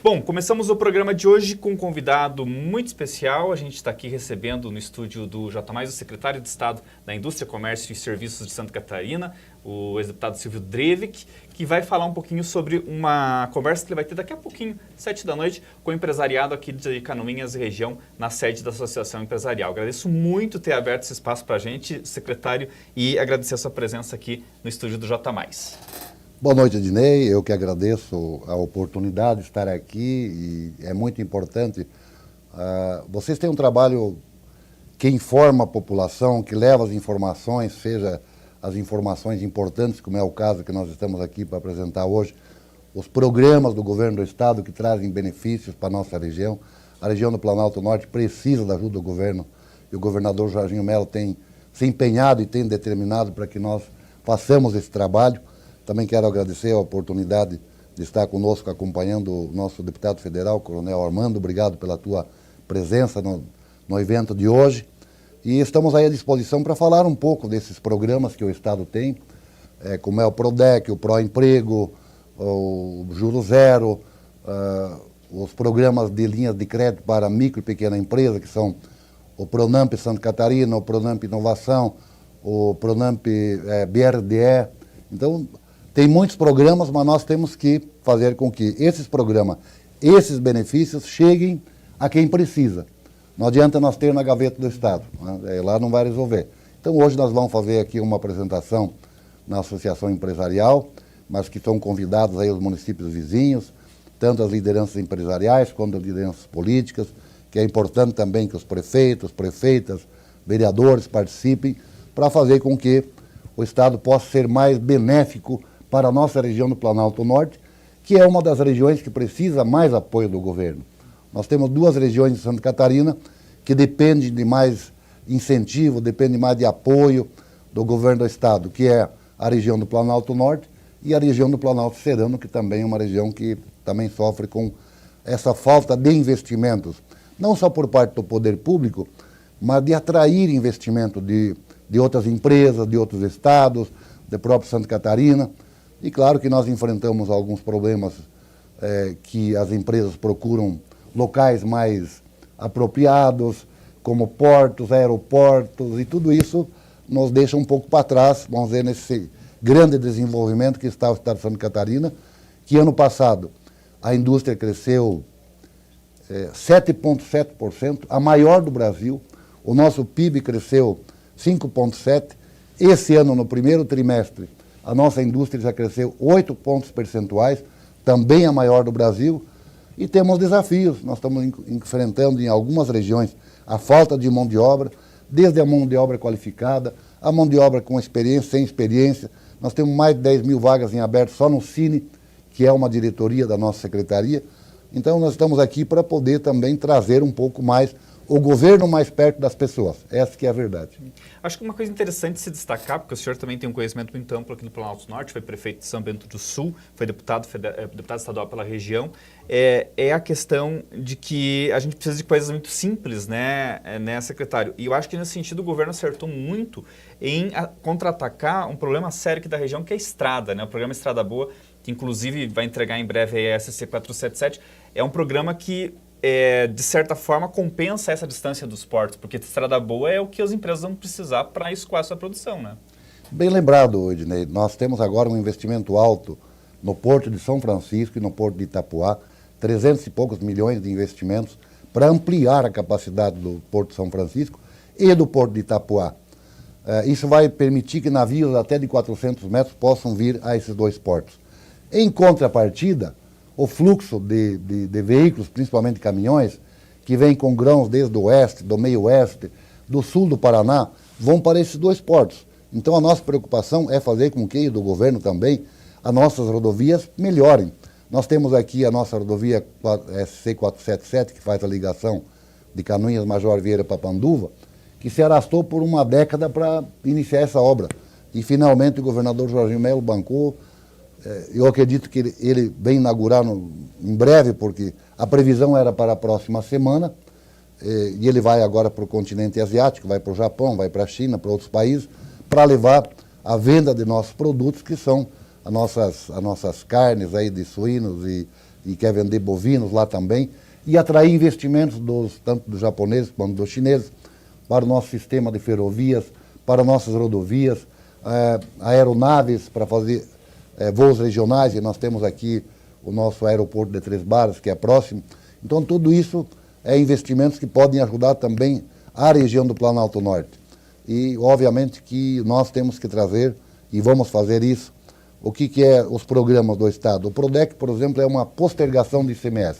Bom, começamos o programa de hoje com um convidado muito especial. A gente está aqui recebendo no estúdio do J+, o secretário de Estado da Indústria, Comércio e Serviços de Santa Catarina, o ex-deputado Silvio Drevik, que vai falar um pouquinho sobre uma conversa que ele vai ter daqui a pouquinho, 7 da noite, com o empresariado aqui de Canoinhas e região, na sede da Associação Empresarial. Agradeço muito ter aberto esse espaço para a gente, secretário, e agradecer a sua presença aqui no estúdio do J+. Boa noite, Ednei. Eu que agradeço a oportunidade de estar aqui e é muito importante. Vocês têm um trabalho que informa a população, que leva as informações, seja as informações importantes, como é o caso que nós estamos aqui para apresentar hoje, os programas do governo do estado que trazem benefícios para a nossa região. A região do Planalto Norte precisa da ajuda do governo e o governador Jorginho Melo tem se empenhado e tem determinado para que nós façamos esse trabalho. Também quero agradecer a oportunidade de estar conosco acompanhando o nosso deputado federal, Coronel Armando. Obrigado pela tua presença no evento de hoje. E estamos aí à disposição para falar um pouco desses programas que o Estado tem, como é o PRODEC, o PROEmprego, o Juro Zero, os programas de linhas de crédito para micro e pequena empresa, que são o Pronamp Santa Catarina, o Pronamp Inovação, o Pronamp BRDE. Então, tem muitos programas, mas nós temos que fazer com que esses programas, esses benefícios cheguem a quem precisa. Não adianta nós ter na gaveta do Estado, né? Lá não vai resolver. Então hoje nós vamos fazer aqui uma apresentação na Associação Empresarial, mas que são convidados aí os municípios vizinhos, tanto as lideranças empresariais quanto as lideranças políticas, que é importante também que os prefeitos, prefeitas, vereadores participem para fazer com que o Estado possa ser mais benéfico para a nossa região do Planalto Norte, que é uma das regiões que precisa mais apoio do governo. Nós temos duas regiões de Santa Catarina que dependem de mais incentivo, dependem mais de apoio do governo do Estado, que é a região do Planalto Norte e a região do Planalto Serrano, que também é uma região que também sofre com essa falta de investimentos, não só por parte do poder público, mas de atrair investimento de outras empresas, de outros estados, da própria Santa Catarina. E claro que nós enfrentamos alguns problemas que as empresas procuram locais mais apropriados, como portos, aeroportos, e tudo isso nos deixa um pouco para trás, vamos dizer, nesse grande desenvolvimento que está o estado de Santa Catarina, que ano passado a indústria cresceu 7,7%, a maior do Brasil, o nosso PIB cresceu 5,7%, esse ano, no primeiro trimestre, a nossa indústria já cresceu 8 pontos percentuais, também a maior do Brasil, e temos desafios. Nós estamos enfrentando em algumas regiões a falta de mão de obra, desde a mão de obra qualificada, a mão de obra com experiência, sem experiência. Nós temos mais de 10 mil vagas em aberto só no Cine, que é uma diretoria da nossa secretaria. Então nós estamos aqui para poder também trazer um pouco mais o governo mais perto das pessoas. Essa que é a verdade. Acho que uma coisa interessante se destacar, porque o senhor também tem um conhecimento muito amplo aqui no Planalto Norte, foi prefeito de São Bento do Sul, foi deputado estadual pela região, é a questão de que a gente precisa de coisas muito simples, né, secretário? E eu acho que nesse sentido o governo acertou muito em contra-atacar um problema sério aqui da região, que é a estrada, né? O programa Estrada Boa, que inclusive vai entregar em breve a SC 477, é um programa que de certa forma, compensa essa distância dos portos, porque estrada boa é o que as empresas vão precisar para escoar essa produção, né? Bem lembrado, Ednei, nós temos agora um investimento alto no Porto de São Francisco e no Porto de Itapuá, 300 e poucos milhões de investimentos para ampliar a capacidade do Porto de São Francisco e do Porto de Itapuá. Isso vai permitir que navios até de 400 metros possam vir a esses dois portos. Em contrapartida, o fluxo de veículos, principalmente caminhões, que vêm com grãos desde o oeste, do meio oeste, do sul do Paraná, vão para esses dois portos. Então a nossa preocupação é fazer com que, e do governo também, as nossas rodovias melhorem. Nós temos aqui a nossa rodovia SC 477, que faz a ligação de Canoinhas Major Vieira para Panduva, que se arrastou por uma década para iniciar essa obra. E finalmente o governador Jorginho Melo bancou. Eu acredito que ele vem inaugurar em breve, porque a previsão era para a próxima semana, e ele vai agora para o continente asiático, vai para o Japão, vai para a China, para outros países, para levar a venda de nossos produtos, que são as nossas carnes aí de suínos e quer vender bovinos lá também, e atrair investimentos tanto dos japoneses quanto dos chineses para o nosso sistema de ferrovias, para nossas rodovias, aeronaves para fazer voos regionais, e nós temos aqui o nosso aeroporto de Três Barras, que é próximo. Então, tudo isso é investimentos que podem ajudar também a região do Planalto Norte. E, obviamente, que nós temos que trazer, e vamos fazer isso, o que é os programas do Estado. O PRODEC, por exemplo, é uma postergação de ICMS.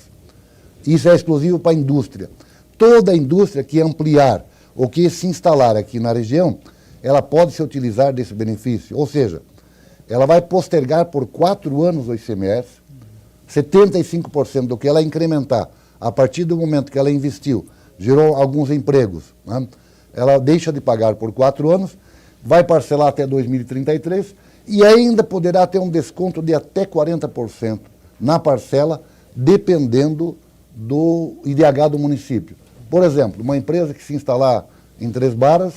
Isso é exclusivo para a indústria. Toda a indústria que ampliar ou que se instalar aqui na região, ela pode se utilizar desse benefício. Ou seja, ela vai postergar por 4 anos o ICMS, 75% do que ela incrementar a partir do momento que ela investiu, gerou alguns empregos, né? Ela deixa de pagar por 4 anos, vai parcelar até 2033 e ainda poderá ter um desconto de até 40% na parcela, dependendo do IDH do município. Por exemplo, uma empresa que se instalar em Três Barras,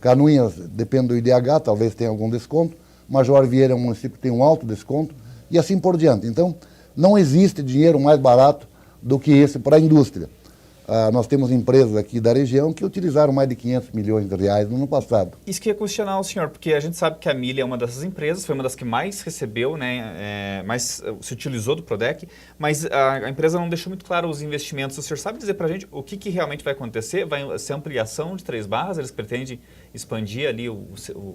Canoinhas depende do IDH, talvez tenha algum desconto, Major Vieira é um município que tem um alto desconto, e assim por diante. Então, não existe dinheiro mais barato do que esse para a indústria. Nós temos empresas aqui da região que utilizaram mais de 500 milhões de reais no ano passado. Isso que eu ia questionar o senhor, porque a gente sabe que a Mille é uma dessas empresas, foi uma das que mais recebeu, né, mais se utilizou do PRODEC, mas a empresa não deixou muito claro os investimentos. O senhor sabe dizer para a gente o que realmente vai acontecer? Vai ser ampliação de Três Barras? Eles pretendem expandir ali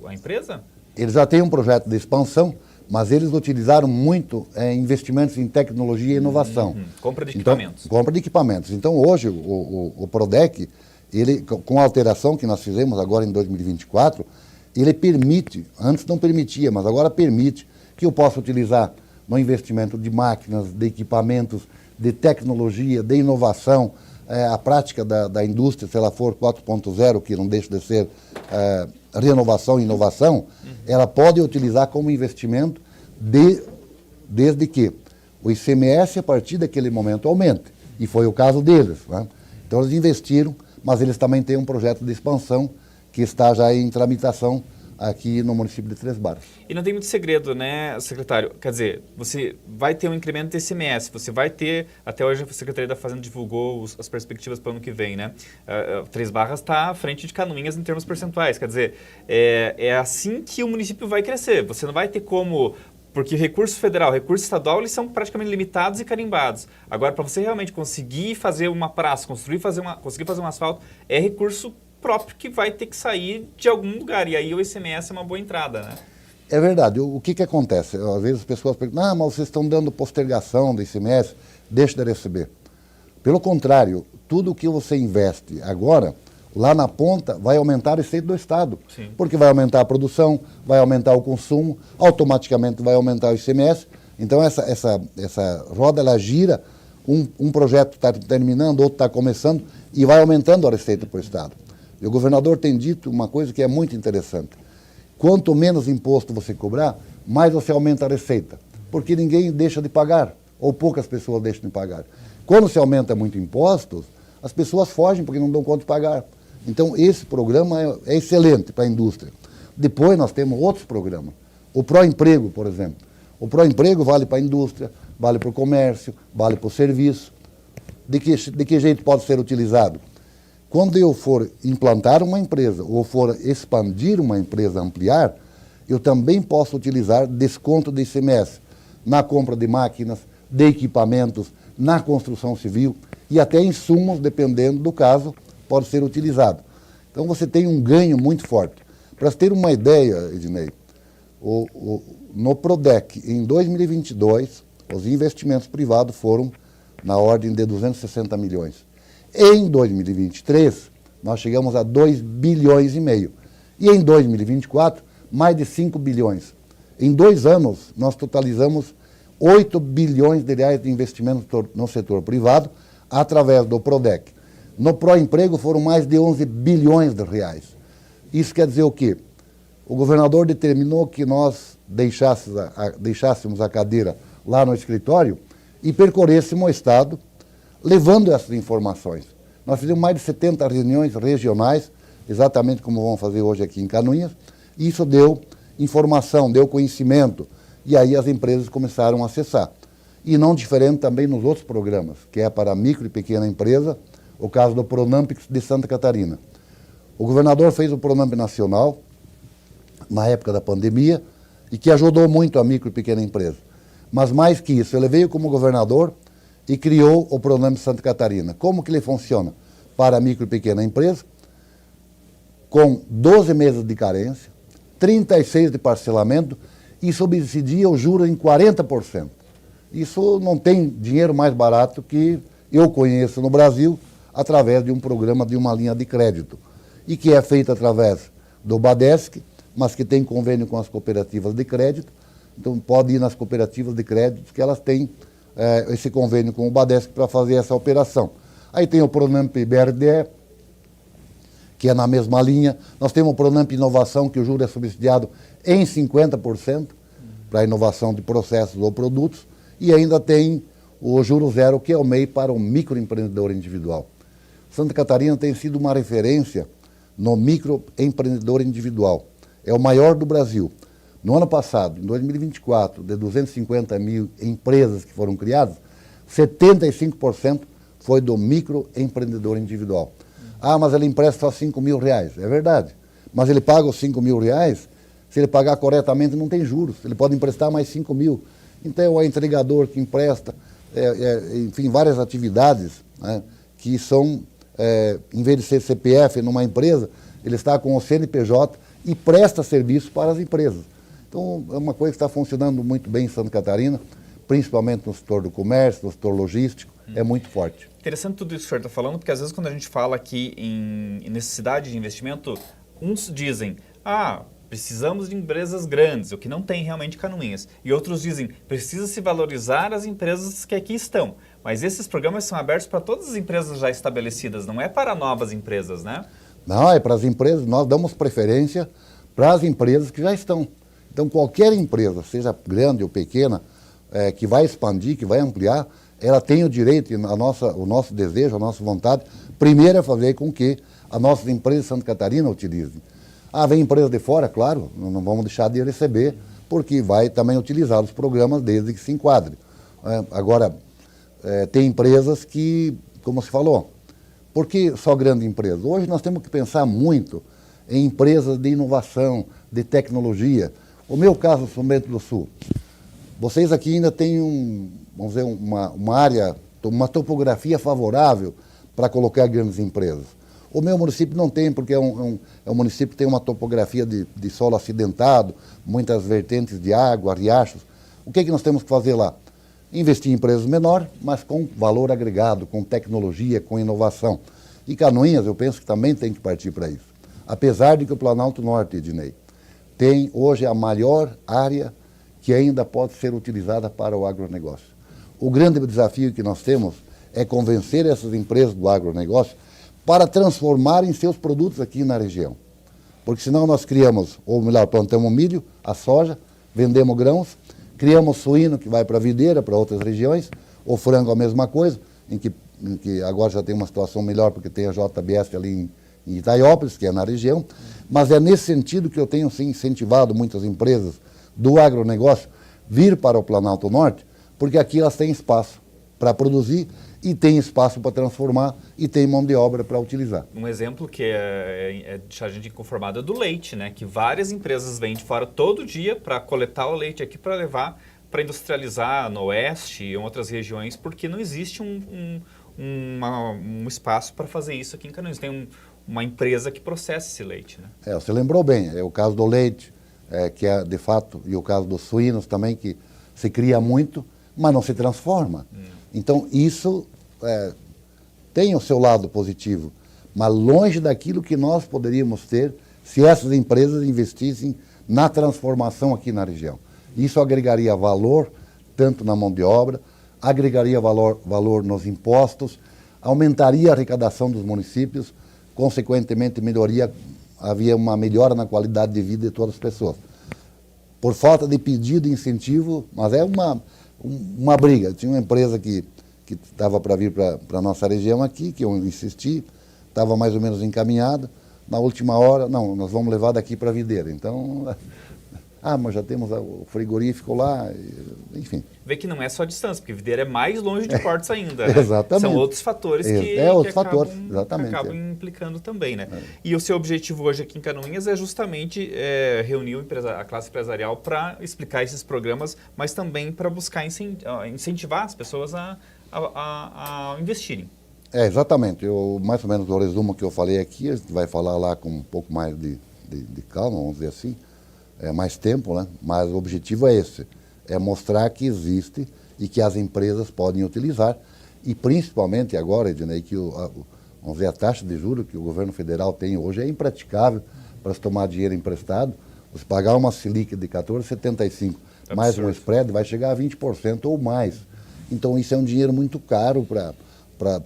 a empresa? Eles já têm um projeto de expansão, mas eles utilizaram muito investimentos em tecnologia e inovação. Compra de equipamentos. Então, compra de equipamentos. Então, hoje, o PRODEC, ele, com a alteração que nós fizemos agora em 2024, ele permite, antes não permitia, mas agora permite, que eu possa utilizar no investimento de máquinas, de equipamentos, de tecnologia, de inovação, a prática da indústria, se ela for 4.0, que não deixa de ser renovação e inovação, ela pode utilizar como investimento desde que o ICMS, a partir daquele momento, aumente. E foi o caso deles, né? Então, eles investiram, mas eles também têm um projeto de expansão que está já em tramitação aqui no município de Três Barras. E não tem muito segredo, né, secretário? Quer dizer, você vai ter um incremento de ICMS, você vai ter, até hoje a Secretaria da Fazenda divulgou as perspectivas para o ano que vem, né? Três Barras está à frente de Canoinhas em termos percentuais, quer dizer, é assim que o município vai crescer. Você não vai ter como, porque recurso federal, recurso estadual, eles são praticamente limitados e carimbados. Agora, para você realmente conseguir fazer uma praça, conseguir fazer um asfalto, é recurso próprio que vai ter que sair de algum lugar. E aí o ICMS é uma boa entrada, né? É verdade. O que acontece? Às vezes as pessoas perguntam, mas vocês estão dando postergação do ICMS, deixa de receber. Pelo contrário, tudo que você investe agora, lá na ponta, vai aumentar a receita do Estado. Sim. Porque vai aumentar a produção, vai aumentar o consumo, automaticamente vai aumentar o ICMS. Então essa roda, ela gira, um projeto está terminando, outro está começando, e vai aumentando a receita para o Estado. E o governador tem dito uma coisa que é muito interessante. Quanto menos imposto você cobrar, mais você aumenta a receita. Porque ninguém deixa de pagar, ou poucas pessoas deixam de pagar. Quando se aumenta muito impostos, as pessoas fogem porque não dão conta de pagar. Então, esse programa é excelente para a indústria. Depois nós temos outros programas. O Pró-Emprego, por exemplo. O Pró-Emprego vale para a indústria, vale para o comércio, vale para o serviço. De que jeito pode ser utilizado? Quando eu for implantar uma empresa ou for expandir uma empresa, ampliar, eu também posso utilizar desconto de ICMS na compra de máquinas, de equipamentos, na construção civil e até insumos, dependendo do caso, pode ser utilizado. Então você tem um ganho muito forte. Para você ter uma ideia, Ednei, no PRODEC, em 2022, os investimentos privados foram na ordem de 260 milhões. Em 2023, nós chegamos a 2 bilhões e meio. E em 2024, mais de 5 bilhões. Em 2 anos, nós totalizamos 8 bilhões de reais de investimento no setor privado, através do PRODEC. No Pró-Emprego foram mais de 11 bilhões de reais. Isso quer dizer o quê? O governador determinou que nós deixássemos a cadeira lá no escritório e percorrêssemos o Estado, levando essas informações. Nós fizemos mais de 70 reuniões regionais, exatamente como vamos fazer hoje aqui em Canoinhas, e isso deu informação, deu conhecimento, e aí as empresas começaram a acessar. e não diferente também nos outros programas, que é para micro e pequena empresa, o caso do Pronamp de Santa Catarina. O governador fez o Pronamp nacional, na época da pandemia, e que ajudou muito a micro e pequena empresa. Mas mais que isso, ele veio como governador e criou o Pronamp Santa Catarina. Como que ele funciona? Para a micro e pequena empresa, com 12 meses de carência, 36 de parcelamento e subsidia o juro em 40%. Isso não tem dinheiro mais barato que eu conheço no Brasil através de um programa de uma linha de crédito e que é feito através do Badesc, mas que tem convênio com as cooperativas de crédito. Então pode ir nas cooperativas de crédito que elas têm esse convênio com o Badesc para fazer essa operação. Aí tem o Pronamp BRDE, que é na mesma linha. Nós temos o Pronamp Inovação, que o juro é subsidiado em 50% para a inovação de processos ou produtos. E ainda tem o Juro Zero, que é o MEI para o microempreendedor individual. Santa Catarina tem sido uma referência no microempreendedor individual. É o maior do Brasil. No ano passado, em 2024, de 250 mil empresas que foram criadas, 75% foi do microempreendedor individual. Ah, mas ele empresta só 5 mil reais. É verdade. Mas ele paga os 5 mil reais, se ele pagar corretamente não tem juros. Ele pode emprestar mais 5 mil. Então, é o entregador que empresta, enfim, várias atividades, né, que são, em vez de ser CPF numa empresa, ele está com o CNPJ e presta serviço para as empresas. Então, é uma coisa que está funcionando muito bem em Santa Catarina, principalmente no setor do comércio, no setor logístico, é muito forte. Interessante tudo isso que o senhor está falando, porque às vezes quando a gente fala aqui em necessidade de investimento, uns dizem, precisamos de empresas grandes, o que não tem realmente Canoinhas. E outros dizem, precisa se valorizar as empresas que aqui estão. Mas esses programas são abertos para todas as empresas já estabelecidas, não é para novas empresas, né? Não, é para as empresas, nós damos preferência para as empresas que já estão. Então, qualquer empresa, seja grande ou pequena, que vai expandir, que vai ampliar, ela tem o direito, o nosso desejo, a nossa vontade, primeiro é fazer com que as nossas empresas de Santa Catarina utilizem. Vem empresa de fora, claro, não vamos deixar de receber, porque vai também utilizar os programas desde que se enquadre. Agora, tem empresas que, como se falou, por que só grande empresa? Hoje nós temos que pensar muito em empresas de inovação, de tecnologia. O meu caso, São Bento do Sul, vocês aqui ainda têm vamos dizer, uma área, uma topografia favorável para colocar grandes empresas. O meu município não tem, porque é um município que tem uma topografia de solo acidentado, muitas vertentes de água, riachos. O que nós temos que fazer lá? Investir em empresas menores, mas com valor agregado, com tecnologia, com inovação. E Canoinhas, eu penso que também tem que partir para isso. Apesar de que o Planalto Norte, Ednei, tem hoje a maior área que ainda pode ser utilizada para o agronegócio. O grande desafio que nós temos é convencer essas empresas do agronegócio para transformarem seus produtos aqui na região. Porque senão nós criamos, ou melhor, plantamos milho, a soja, vendemos grãos, criamos suíno que vai para a videira, para outras regiões, o frango a mesma coisa, em que agora já tem uma situação melhor porque tem a JBS ali em Itaiópolis, que é na região, mas é nesse sentido que eu tenho sim, incentivado muitas empresas do agronegócio vir para o Planalto Norte, porque aqui elas têm espaço para produzir e tem espaço para transformar e tem mão de obra para utilizar. Um exemplo que é deixar a gente inconformada é do leite, né? Que várias empresas vêm de fora todo dia para coletar o leite aqui para levar para industrializar no oeste e em outras regiões, porque não existe um espaço para fazer isso aqui em Canoinhas. Tem uma empresa que processa esse leite, né? Você lembrou bem, é o caso do leite, que é de fato, e o caso dos suínos também, que se cria muito, mas não se transforma. Então, isso tem o seu lado positivo, mas longe daquilo que nós poderíamos ter se essas empresas investissem na transformação aqui na região. Isso agregaria valor, tanto na mão de obra, agregaria valor nos impostos, aumentaria a arrecadação dos municípios, consequentemente havia uma melhora na qualidade de vida de todas as pessoas. Por falta de pedido e incentivo, mas é uma briga. Tinha uma empresa que estava para vir para a nossa região aqui, que eu insisti, estava mais ou menos encaminhada. Na última hora, não, nós vamos levar daqui para a videira. Então, Ah, mas já temos o frigorífico lá, enfim. Vê que não é só a distância, porque Videira é mais longe de Portos ainda, né? Exatamente. São outros fatores outros fatores, exatamente. acabam implicando também, né? E o seu objetivo hoje aqui em Canoinhas é justamente reunir a classe empresarial para explicar esses programas, mas também para buscar incentivar as pessoas a investirem. Exatamente. Mais ou menos o resumo que eu falei aqui, a gente vai falar lá com um pouco mais de calma, vamos dizer assim, mais tempo, né? Mas o objetivo é esse, é mostrar que existe e que as empresas podem utilizar, e principalmente agora, Ednei, que vamos dizer, a taxa de juros que o governo federal tem hoje é impraticável para se tomar dinheiro emprestado. Você pagar uma Selic de 14,75 mais um spread, vai chegar a 20% ou mais. Então isso é um dinheiro muito caro para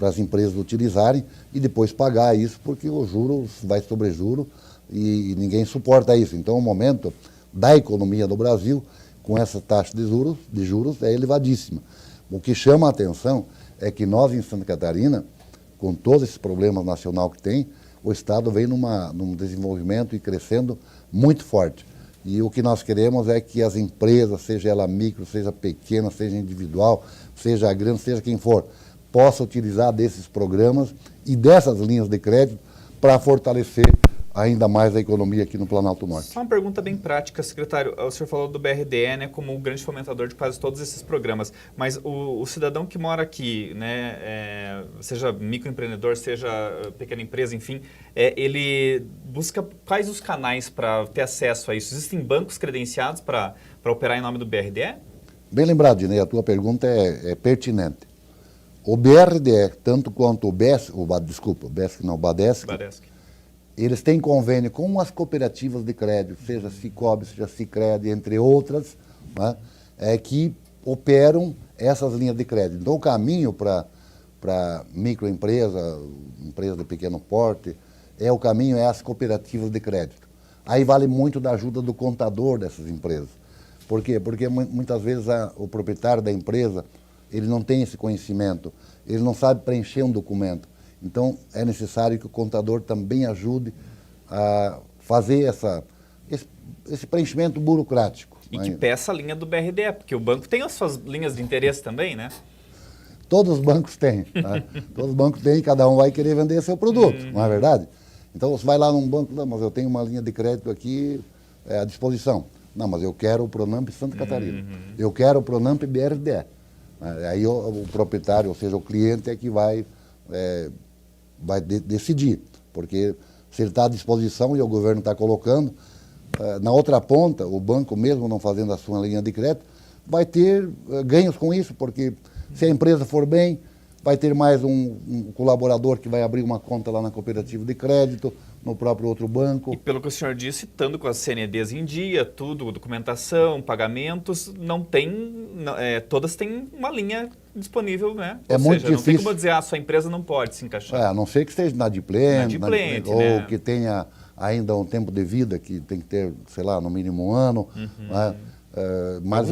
as empresas utilizarem e depois pagar isso, porque o juros vai sobre juro e ninguém suporta isso. Então o momento da economia do Brasil com essa taxa de juros é elevadíssima. O que chama a atenção é que nós em Santa Catarina, com todos esses problemas nacional que tem, o Estado vem num desenvolvimento e crescendo muito forte. E o que nós queremos é que as empresas, seja ela micro, seja pequena, seja individual, seja grande, seja quem for, possa utilizar desses programas e dessas linhas de crédito para fortalecer ainda mais a economia aqui no Planalto Norte. Só uma pergunta bem prática, secretário. O senhor falou do BRDE, né, como um grande fomentador de quase todos esses programas, mas o cidadão que mora aqui, né, seja microempreendedor, seja pequena empresa, enfim, ele busca quais os canais para ter acesso a isso? Existem bancos credenciados para operar em nome do BRDE? Bem lembrado, Dinei, a tua pergunta é pertinente. O BRDE, tanto quanto o BESC, o Badesc, eles têm convênio com as cooperativas de crédito, seja Sicob, seja Sicredi, entre outras, né, que operam essas linhas de crédito. Então, o caminho para microempresa, empresa de pequeno porte, o caminho é as cooperativas de crédito. Aí vale muito da ajuda do contador dessas empresas. Por quê? Porque muitas vezes o proprietário da empresa, ele não tem esse conhecimento, ele não sabe preencher um documento. Então, é necessário que o contador também ajude a fazer esse preenchimento burocrático. E que peça a linha do BRDE, porque o banco tem as suas linhas de interesse também, né? Todos os bancos têm. Tá? Todos os bancos têm e cada um vai querer vender seu produto, não é verdade? Então, você vai lá num banco, não, mas eu tenho uma linha de crédito aqui à disposição. Não, mas eu quero o Pronamp Santa Catarina. Eu quero o Pronamp BRDE. Aí o proprietário, ou seja, o cliente é que vai decidir, porque se ele está à disposição e o governo está colocando, na outra ponta, o banco mesmo não fazendo a sua linha de crédito, vai ter ganhos com isso, porque se a empresa for bem, vai ter mais um colaborador que vai abrir uma conta lá na cooperativa de crédito, no próprio outro banco. E pelo que o senhor disse, estando com as CNDs em dia, tudo, documentação, pagamentos, todas têm uma linha disponível, né? Ou muito seja, difícil. Não tem como dizer, sua empresa não pode se encaixar. A não ser que esteja inadimplente, né? Ou que tenha ainda um tempo de vida que tem que ter, sei lá, no mínimo 1 ano. Né? Mas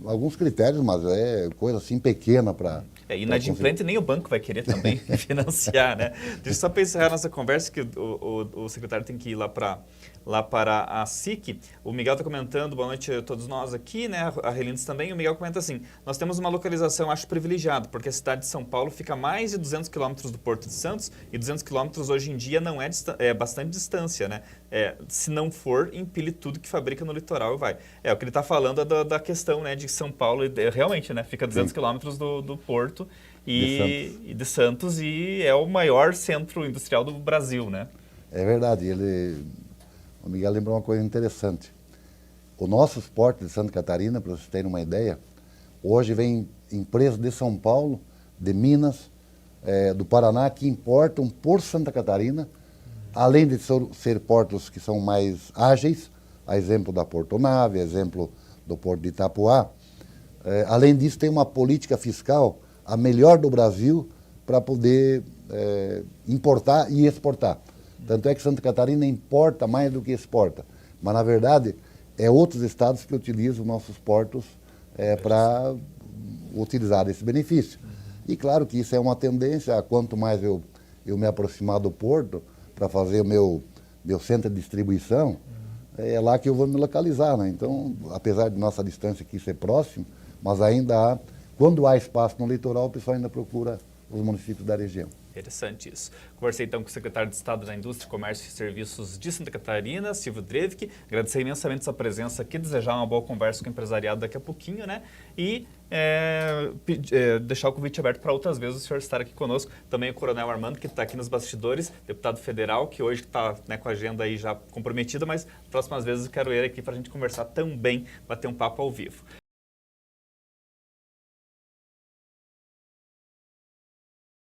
alguns critérios, mas é coisa assim pequena para... inadimplente nem o banco vai querer também financiar, né? Deixa eu só para encerrar nossa conversa, que o secretário tem que ir lá para a SIC. O Miguel está comentando, boa noite a todos nós aqui, né? A Relindes também. O Miguel comenta assim, nós temos uma localização, acho, privilegiada, porque a cidade de São Paulo fica a mais de 200 quilômetros do Porto de Santos, e 200 quilômetros hoje em dia não é bastante distância, né? Se não for, empilhe tudo que fabrica no litoral e vai. O que ele está falando é da questão, né, de São Paulo, realmente, né? Fica a 200 quilômetros do Porto e de Santos, e é o maior centro industrial do Brasil, né? É verdade, o Miguel lembrou uma coisa interessante. O nosso porto de Santa Catarina, para vocês terem uma ideia, hoje vem empresas de São Paulo, de Minas, do Paraná, que importam por Santa Catarina, além de ser portos que são mais ágeis, a exemplo da Portonave, a exemplo do Porto de Itapuá. Além disso, tem uma política fiscal a melhor do Brasil para poder importar e exportar. Tanto é que Santa Catarina importa mais do que exporta. Mas, na verdade, outros estados que utilizam nossos portos para utilizar esse benefício. E claro que isso é uma tendência, quanto mais eu me aproximar do porto para fazer o meu centro de distribuição, é lá que eu vou me localizar, né? Então, apesar de nossa distância aqui ser próximo, mas ainda há, quando há espaço no litoral, o pessoal ainda procura os municípios da região. Interessante isso. Conversei então com o secretário de Estado da Indústria, Comércio e Serviços de Santa Catarina, Silvio Drevik. Agradecer imensamente sua presença aqui, desejar uma boa conversa com o empresariado daqui a pouquinho, né? E deixar o convite aberto para outras vezes o senhor estar aqui conosco. Também o Coronel Armando, que está aqui nos bastidores, deputado federal, que hoje está, né, com a agenda aí já comprometida, mas próximas vezes eu quero ele aqui para a gente conversar também, bater um papo ao vivo.